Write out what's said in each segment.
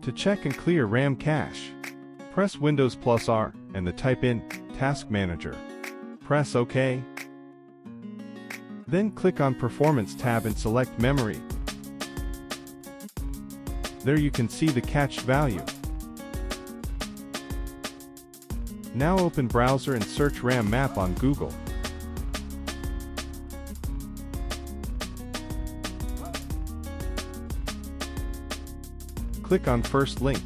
To check and clear RAM cache, press Windows plus R and then type in Task Manager. Press OK. Then click on Performance tab and select Memory. There you can see the cached value. Now open browser and search RAMMap on Google. Click on first link.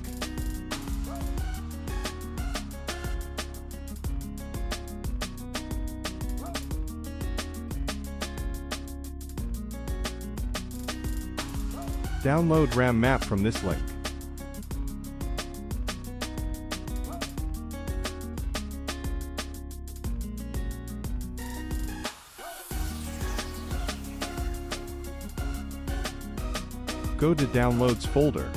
Download RAMMap from this link. Go to Downloads folder.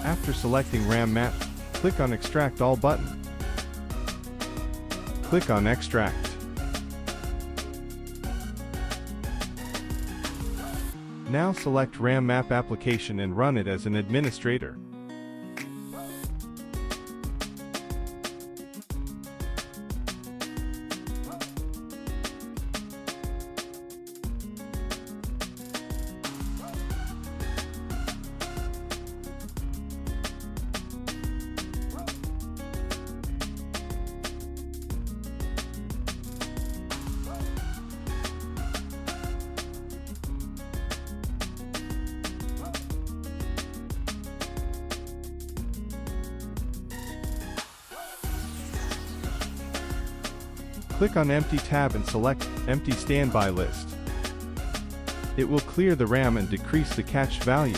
After selecting RAMMap, click on Extract All button. Click on Extract. Now select RAMMap application and run it as an administrator. Click on Empty tab and select Empty Standby List. It will clear the RAM and decrease the cached value.